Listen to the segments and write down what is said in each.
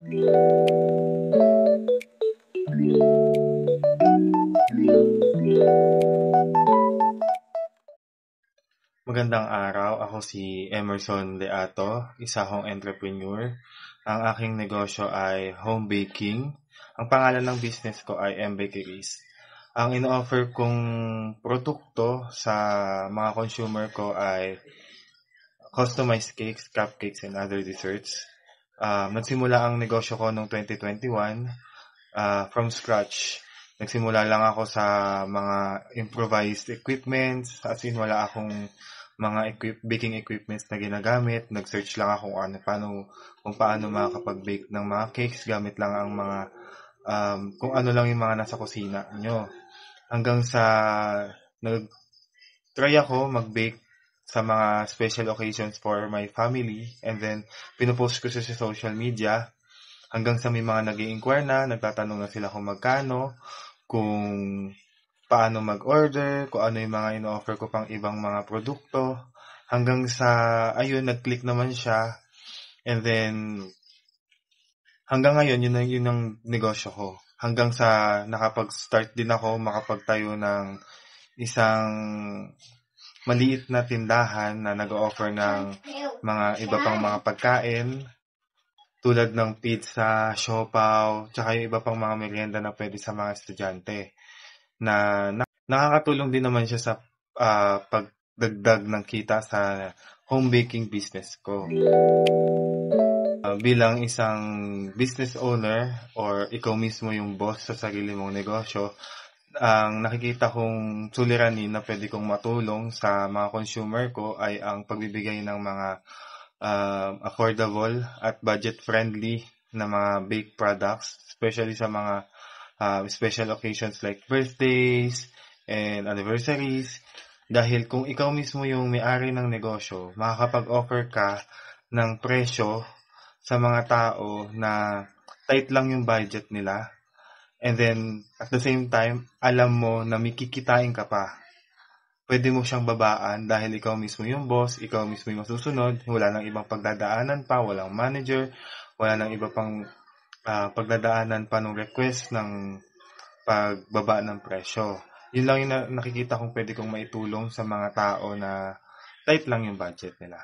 Magandang araw, ako si Emerson Leato, isa akong entrepreneur. Ang aking negosyo ay home baking. Ang pangalan ng business ko ay M Bakeries. Ang ino-offer kong produkto sa mga consumer ko ay customized cakes, cupcakes, and other desserts. Nagsimula ang negosyo ko noong 2021 from scratch. Nagsimula lang ako sa mga improvised equipments, as in wala akong mga baking equipments na ginagamit. Nag-search lang ako kung paano makakapag-bake ng mga cakes gamit lang ang mga kung ano lang yung mga nasa kusina nyo. Hanggang sa nag-try ako mag-bake sa mga special occasions for my family, and then pinupost ko siya sa social media hanggang sa may mga nag-i-inquire na, nagtatanong na sila kung magkano, kung paano mag-order, kung ano yung mga ino-offer ko pang ibang mga produkto. Hanggang sa, ayun, nag-click naman siya. And then, hanggang ngayon, yun ang negosyo ko. Hanggang sa nakapag-start din ako, makapagtayo ng isang maliit na tindahan na nag-offer ng mga iba pang mga pagkain, tulad ng pizza, siopaw, tsaka yung iba pang mga merienda na pwede sa mga estudyante. Na nakakatulong din naman siya sa pagdagdag ng kita sa home baking business ko. Bilang isang business owner or ikaw mismo yung boss sa sarili mong negosyo, ang nakikita kong suliranin na pwede kong matulong sa mga consumer ko ay ang pagbibigay ng mga affordable at budget-friendly na mga baked products, especially sa mga special occasions like birthdays and anniversaries. Dahil kung ikaw mismo yung may-ari ng negosyo, makakapag-offer ka ng presyo sa mga tao na tight lang yung budget nila. And then, at the same time, alam mo na may kikitain ka pa. Pwede mo siyang babaan dahil ikaw mismo yung boss, ikaw mismo yung masusunod, wala nang ibang pagdadaanan pa, walang manager, wala nang iba pang pagdadaanan pa ng request ng pagbaba ng presyo. Yun lang yung nakikita kong pwede kong maitulong sa mga tao na tight lang yung budget nila.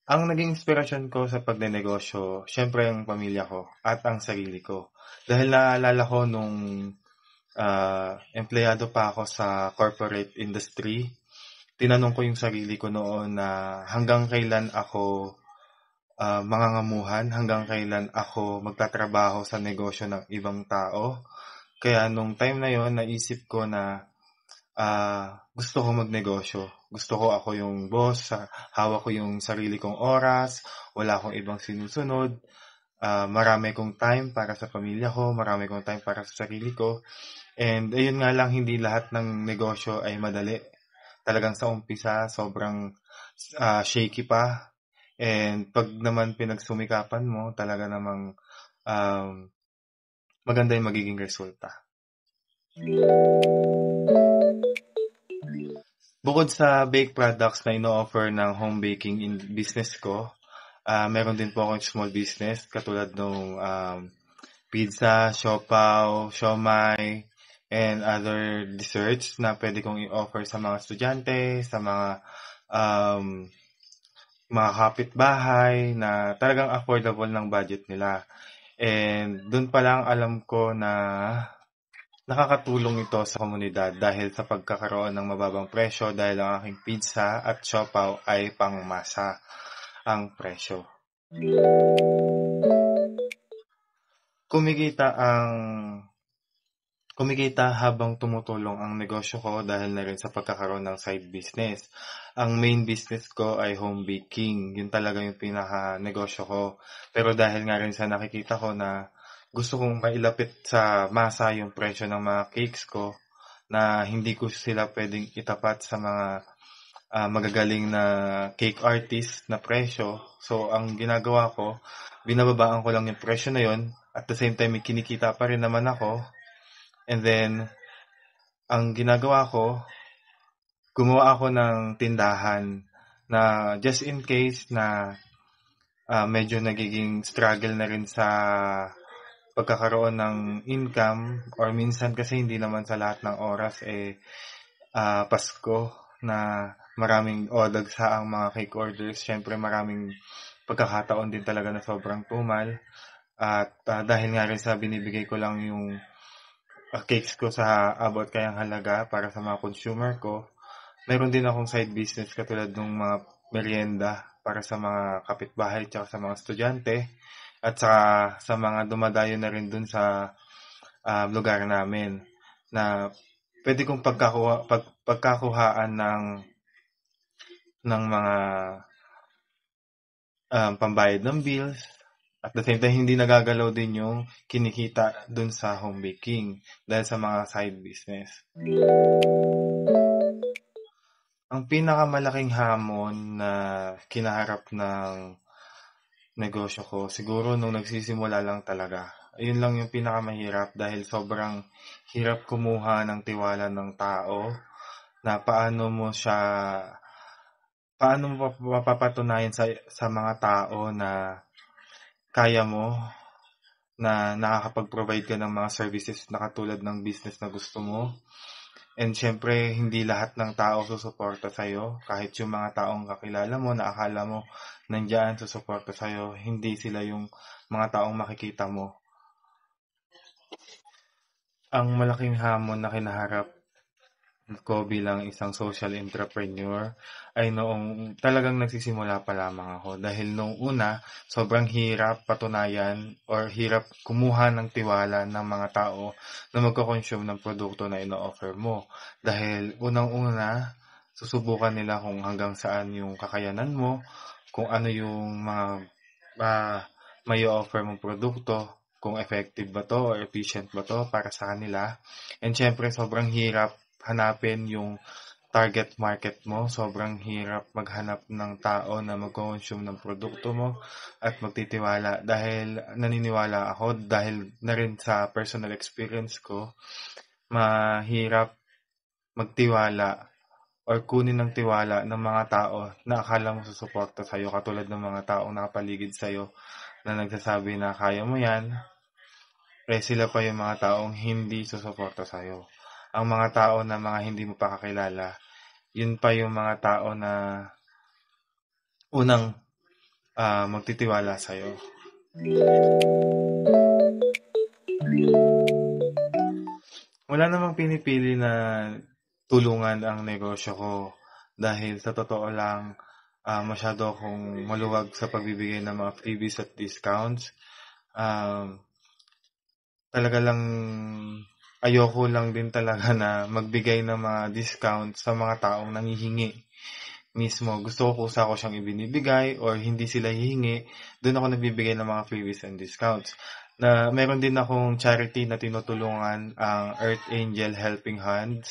Ang naging inspirasyon ko sa pagnenegosyo, syempre ang pamilya ko at ang sarili ko. Dahil naalala ko nung empleyado pa ako sa corporate industry, tinanong ko yung sarili ko noon na hanggang kailan ako mangangamuhan, hanggang kailan ako magtatrabaho sa negosyo ng ibang tao. Kaya nung time na yon, naisip ko na gusto ko magnegosyo. Gusto ko ako yung boss, hawak ko yung sarili kong oras, wala akong ibang sinusunod. Marami kong time para sa pamilya ko, marami kong time para sa sarili ko. And ayun nga lang, hindi lahat ng negosyo ay madali. Talagang sa umpisa, sobrang shaky pa. And pag naman pinagsumikapan mo, talaga namang maganda yung magiging resulta. Bukod sa bake products na ino-offer ng home baking in business ko, meron din po akong small business katulad ng pizza, siopaw, siomai, and other desserts na pwede kong i-offer sa mga estudyante, sa mga kapitbahay na talagang affordable ng budget nila. And doon pa lang alam ko na nakakatulong ito sa komunidad dahil sa pagkakaroon ng mababang presyo dahil ang aking pizza at siopaw ay pangmasa ang presyo. Kumikita habang tumutulong ang negosyo ko dahil na rin sa pagkakaroon ng side business. Ang main business ko ay home baking. Yun talaga yung pinaka-negosyo ko. Pero dahil nga rin sa nakikita ko na gusto kong mailapit sa masa yung presyo ng mga cakes ko, na hindi ko sila pwedeng itapat sa mga magagaling na cake artist na presyo. So, ang ginagawa ko, binababaan ko lang yung presyo na yon. At the same time, may kinikita pa rin naman ako. And then, ang ginagawa ko, gumawa ako ng tindahan na just in case na medyo nagiging struggle na rin sa pagkakaroon ng income, or minsan kasi hindi naman sa lahat ng oras Pasko na maraming o dagsaang mga cake orders. Siyempre maraming pagkakataon din talaga na sobrang tumal. At dahil nga rin sa binibigay ko lang yung cakes ko sa abot kayang halaga para sa mga consumer ko, meron din akong side business katulad ng mga merienda para sa mga kapitbahay at sa mga estudyante, at sa mga dumadayo na rin dun sa lugar namin na pwede kong pagkakuhaan ng mga pambayad ng bills. At the same time, hindi nagagalaw din yung kinikita dun sa home baking dahil sa mga side business. Ang pinakamalaking hamon na kinaharap ng negosyo ko, siguro nung nagsisimula lang talaga. Ayun lang yung pinakamahirap dahil sobrang hirap kumuha ng tiwala ng tao na paano mo mapapatunayan sa mga tao na kaya mo, na nakakapag-provide ka ng mga services na katulad ng business na gusto mo. And syempre, hindi lahat ng tao susuporta sa'yo. Kahit yung mga taong kakilala mo na akala mo nandiyan susuporta sa'yo, hindi sila yung mga taong makikita mo. Ang malaking hamon na kinaharap ko bilang isang social entrepreneur ay noong talagang nagsisimula pa lamang ako. Dahil noong una, sobrang hirap patunayan or hirap kumuha ng tiwala ng mga tao na magko-consume ng produkto na ino-offer mo. Dahil unang-una, susubukan nila kung hanggang saan yung kakayanan mo, kung ano yung mga may offer mong produkto, kung effective ba to or efficient ba to para sa kanila. And syempre, sobrang hirap hanapin yung target market mo. Sobrang hirap maghanap ng tao na mag-consume ng produkto mo at magtitiwala. Dahil naniniwala ako, dahil na rin sa personal experience ko, mahirap magtiwala or kunin ng tiwala ng mga tao na akala mo susuporta sa'yo, katulad ng mga taong nakapaligid sa'yo na nagsasabi na kaya mo yan, sila pa yung mga taong hindi susuporta sa'yo. Ang mga tao na mga hindi mo pa kakilala, yun pa yung mga tao na unang magtitiwala sa'yo. Wala namang pinipili na tulungan ang negosyo ko dahil sa totoo lang, masyado akong maluwag sa pagbibigay ng mga freebies at discounts. Talaga lang ayoko lang din talaga na magbigay ng mga discount sa mga taong nanghihingi mismo. Gusto ko kusa ko siyang ibinibigay or hindi sila hihingi, doon ako nagbibigay ng mga freebies and discounts. Na meron din akong charity na tinutulungan, ang Earth Angel Helping Hands.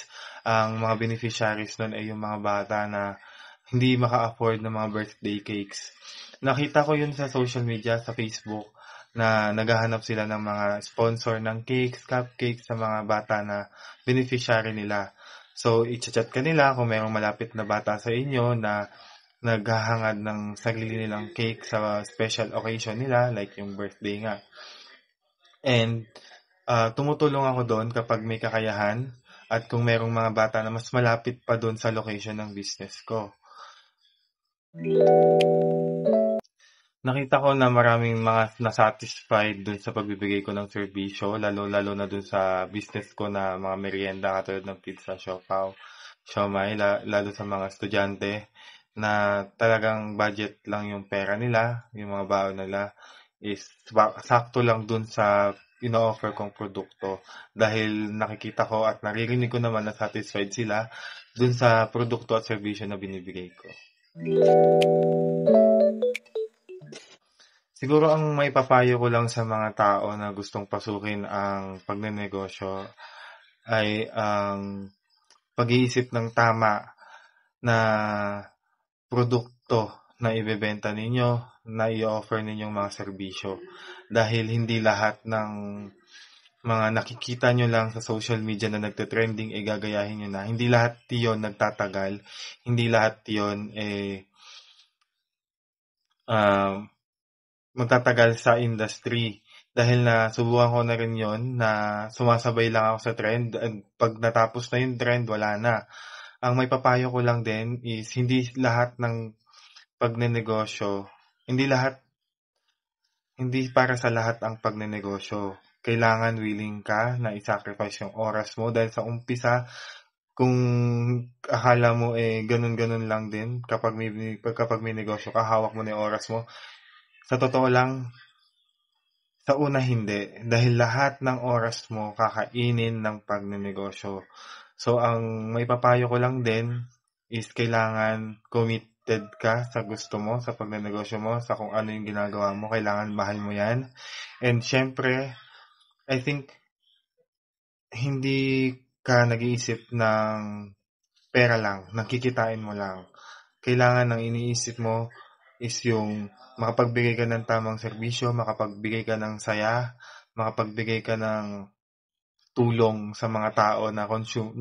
Ang mga beneficiaries nun ay yung mga bata na hindi maka-afford ng mga birthday cakes. Nakita ko yun sa social media, sa Facebook, na naghahanap sila ng mga sponsor ng cakes, cupcakes sa mga bata na beneficiary nila. So, i-chat ka nila kung mayroong malapit na bata sa inyo na naghahangad ng sarili nilang cake sa special occasion nila, like yung birthday nga. And tumutulong ako doon kapag may kakayahan at kung mayroong mga bata na mas malapit pa doon sa location ng business ko. Nakita ko na maraming mga na-satisfied dun sa pagbibigay ko ng serbisyo, lalo-lalo na dun sa business ko na mga merienda katulad ng pizza, siopaw, siomai, lalo sa mga estudyante na talagang budget lang yung pera nila, yung mga baon nila is sakto lang dun sa ino-offer kong produkto dahil nakikita ko at naririnig ko naman na satisfied sila dun sa produkto at serbisyo na binibigay ko. Siguro ang maipapayo ko lang sa mga tao na gustong pasukin ang pagnenegosyo ay ang pag-iisip ng tama na produkto na ibebenta ninyo, na i-offer ninyong mga serbisyo. Dahil hindi lahat ng mga nakikita nyo lang sa social media na nagte-trending, gagayahin nyo na. Hindi lahat yon nagtatagal. Hindi lahat yon um, magtatagal sa industry. Dahil na subukan ko na rin yon na sumasabay lang ako sa trend. At pag natapos na yung trend, wala na. Ang may papayo ko lang din is hindi lahat ng pagnenegosyo, hindi lahat, hindi para sa lahat ang pagnenegosyo. Kailangan willing ka na i-sacrifice yung oras mo dahil sa umpisa, kung akala mo ganun-ganun lang din kapag may negosyo ka, hawak mo na yung oras mo. Sa totoo lang, sa una hindi. Dahil lahat ng oras mo kakainin ng pagnenegosyo. So, ang may papayo ko lang din is kailangan committed ka sa gusto mo, sa pagnenegosyo mo, sa kung ano yung ginagawa mo. Kailangan mahal mo yan. And syempre, I think hindi ka nag-iisip ng pera lang, nakikitain mo lang. Kailangan ng iniisip mo is yung makapagbigay ka ng tamang serbisyo, makapagbigay ka ng saya, makapagbigay ka ng tulong sa mga tao na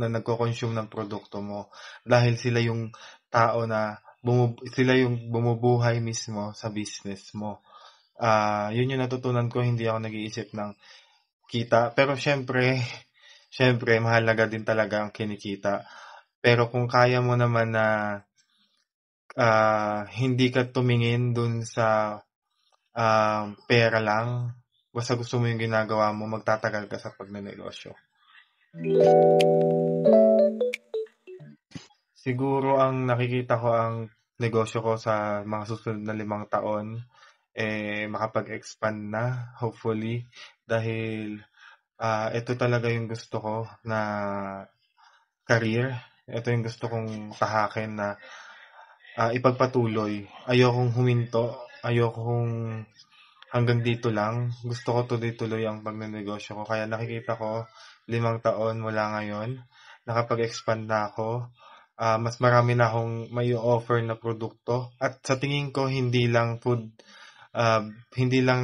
nagko-consume ng produkto mo. Dahil sila yung tao na sila yung bumubuhay mismo sa business mo. Yun yung natutunan ko, hindi ako nag-iisip ng kita. Pero syempre, mahalaga din talaga ang kinikita. Pero kung kaya mo naman na hindi ka tumingin dun sa pera lang, basta gusto mo yung ginagawa mo, magtatagal ka sa pagnenegosyo. Siguro ang nakikita ko ang negosyo ko sa mga susunod na 5 taon, makapag-expand na, hopefully. Dahil ito talaga yung gusto ko na career. Ito yung gusto kong tahakin na ipagpatuloy. Ayokong huminto. Ayokong hanggang dito lang. Gusto ko tuloy-tuloy ang pagnenegosyo ko. Kaya nakikita ko 5 taon mula ngayon. Nakapag-expand na ako. Mas marami na akong may offer na produkto. At sa tingin ko, hindi lang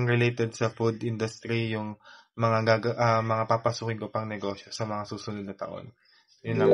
related sa food industry yung mga papasukin ko pang negosyo sa mga susunod na taon. Yun lang.